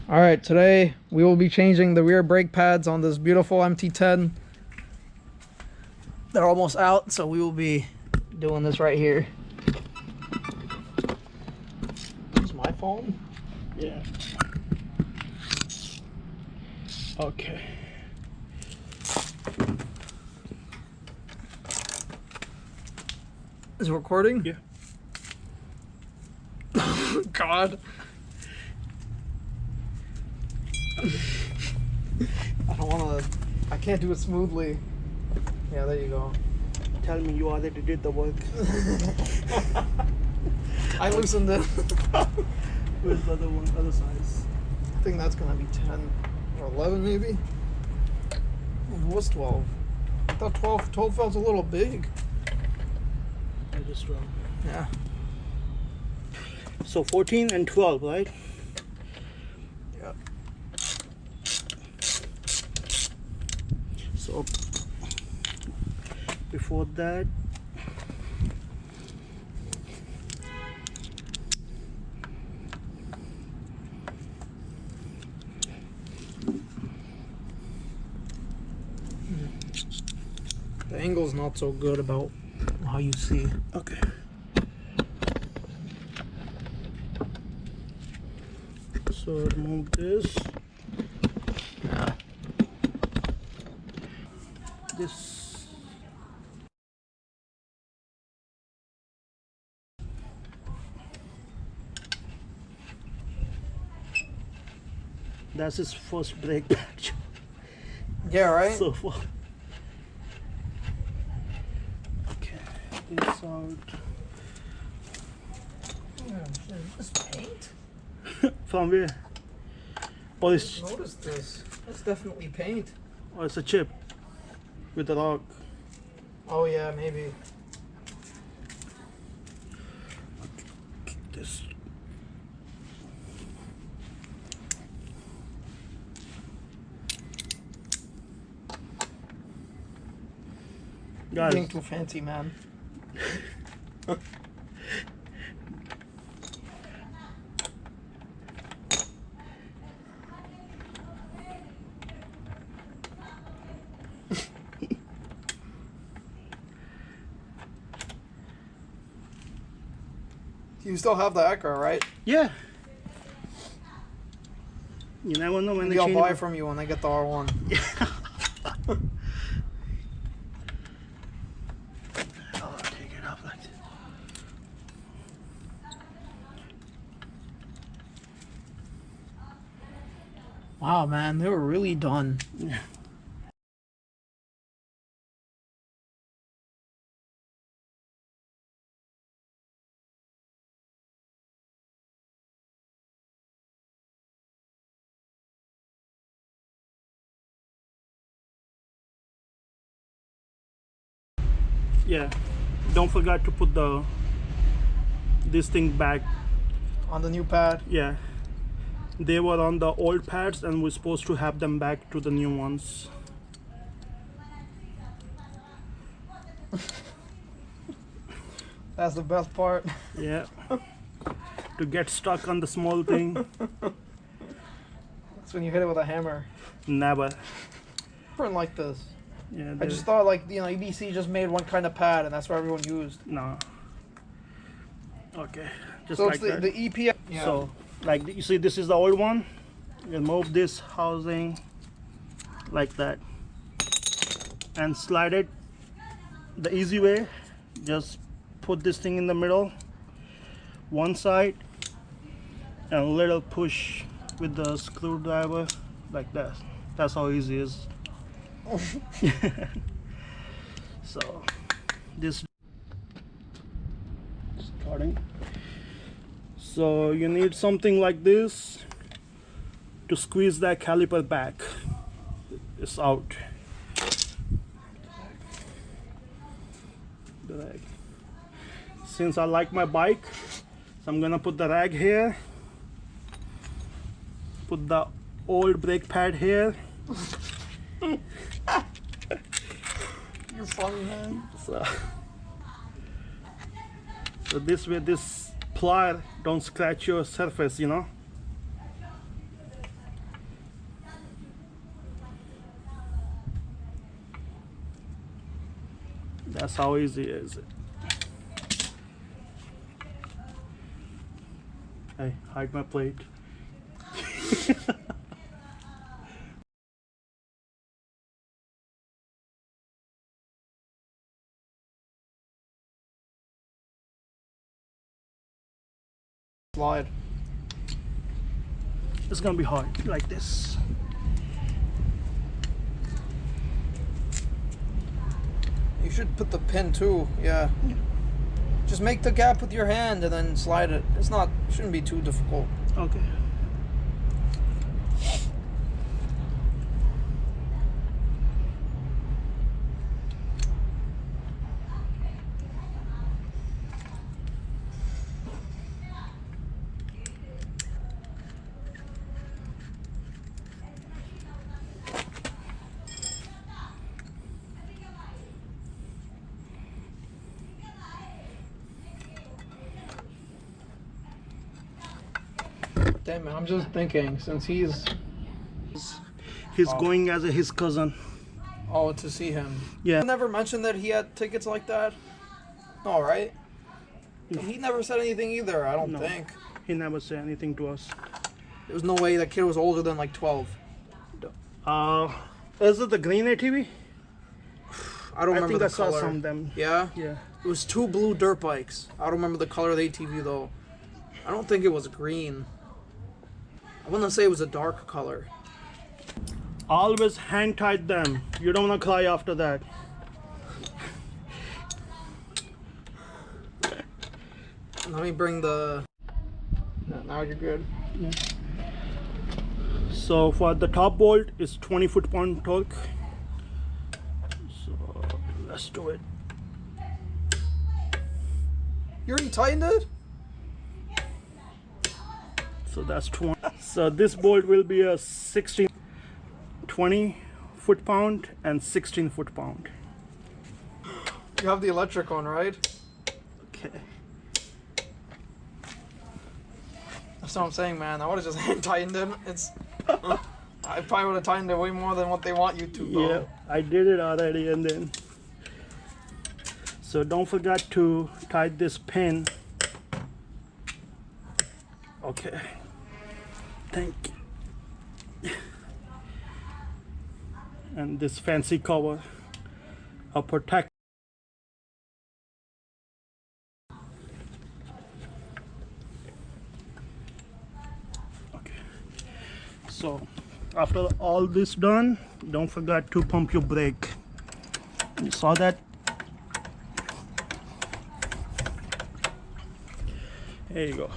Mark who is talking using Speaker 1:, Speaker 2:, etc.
Speaker 1: All right, today we will be changing the rear brake pads on this beautiful MT10. They're almost out, so we will be doing this right here. Use my phone?
Speaker 2: Yeah. Okay.
Speaker 1: Is it recording?
Speaker 2: Yeah.
Speaker 1: God. I don't want to. I can't do it smoothly. Yeah, there you go.
Speaker 2: Tell me you already did the work.
Speaker 1: I loosened it.
Speaker 2: Where's the other one? Other size.
Speaker 1: I think that's gonna be 10 or 11 maybe. Oh, it was 12. I thought 12 felt a little big.
Speaker 2: I just wrong.
Speaker 1: Yeah.
Speaker 2: So 14 and 12, right?
Speaker 1: Yeah.
Speaker 2: So before that,
Speaker 1: The angle's not so good about how you see.
Speaker 2: okay. So remove this.
Speaker 1: Yeah.
Speaker 2: This. That's his first brake patch
Speaker 1: Yeah, right?
Speaker 2: so far. Okay, this out.
Speaker 1: Yeah, this paint.
Speaker 2: From where? Oh, it's,
Speaker 1: Notice this. That's definitely paint.
Speaker 2: oh, it's a chip with a rock.
Speaker 1: Oh yeah, maybe.
Speaker 2: This. Guys,
Speaker 1: Being too fancy, man. You still have the Acura, right?
Speaker 2: yeah. You never know when
Speaker 1: Maybe
Speaker 2: they
Speaker 1: I'll
Speaker 2: change
Speaker 1: buy
Speaker 2: it.
Speaker 1: from you when I get the R1.
Speaker 2: Oh, take it off like this.
Speaker 1: Wow, man, they were really done.
Speaker 2: Yeah. Yeah. Don't forget to put this thing back.
Speaker 1: On the new pad.
Speaker 2: Yeah. They were on the old pads and we're supposed to have them back to the new ones.
Speaker 1: That's the best part.
Speaker 2: Yeah. To get stuck on the small thing.
Speaker 1: That's when you hit it with a hammer.
Speaker 2: Never.
Speaker 1: Print like this.
Speaker 2: Yeah.
Speaker 1: I just thought, like, you know, EBC just made one kind of pad and that's what everyone used.
Speaker 2: No. Okay. Just
Speaker 1: So
Speaker 2: like
Speaker 1: it's the
Speaker 2: that.
Speaker 1: EPF. Yeah.
Speaker 2: So, like you see, this is the old one. You move this housing like that and slide it the easy way. Just put this thing in the middle, one side, and a little push with the screwdriver like that. That's how easy it is. So this starting. So you need something like this to squeeze that caliper back. It's out. The rag. Since I like my bike, so I'm gonna put the rag here. Put the old brake pad here.
Speaker 1: You're funny, man.
Speaker 2: So this way, this plier don't scratch your surface, you know. That's how easy is it. Hey, hide my plate.
Speaker 1: Slide.
Speaker 2: It's gonna be hard like this.
Speaker 1: You should put the pin too. Yeah. Just make the gap with your hand and then slide it. Shouldn't be too difficult.
Speaker 2: Okay.
Speaker 1: Damn man, I'm just thinking since he's
Speaker 2: Going as his cousin.
Speaker 1: to see him.
Speaker 2: Yeah.
Speaker 1: He never mentioned that he had tickets like that. No, right? He never said anything either. I don't think.
Speaker 2: He never said anything to us.
Speaker 1: There was no way that kid was older than like 12.
Speaker 2: Is it the green ATV?
Speaker 1: I don't remember
Speaker 2: think
Speaker 1: the
Speaker 2: I saw
Speaker 1: color.
Speaker 2: some of them.
Speaker 1: Yeah?
Speaker 2: Yeah.
Speaker 1: It was 2 blue dirt bikes. I don't remember the color of the ATV though. I don't think it was green. I want to say it was a dark color.
Speaker 2: Always hand tight them. You don't want to cry after that.
Speaker 1: Let me bring the... Now you're good.
Speaker 2: Yeah. So for the top bolt is 20 foot-pound torque. So let's do it.
Speaker 1: You already tightened it?
Speaker 2: So that's 20. So this bolt will be a 20 foot-pound and 16 foot-pound.
Speaker 1: You have the electric one, right?
Speaker 2: Okay.
Speaker 1: That's what I'm saying, man. I would have just hand tightened it. I probably would have tightened it way more than what they want you to, though.
Speaker 2: Yeah, I did it already, and then. So don't forget to tighten this pin. Okay. Thank you. And this fancy cover, a protect. Okay. So after all this done, don't forget to pump your brake. You saw that? There you go.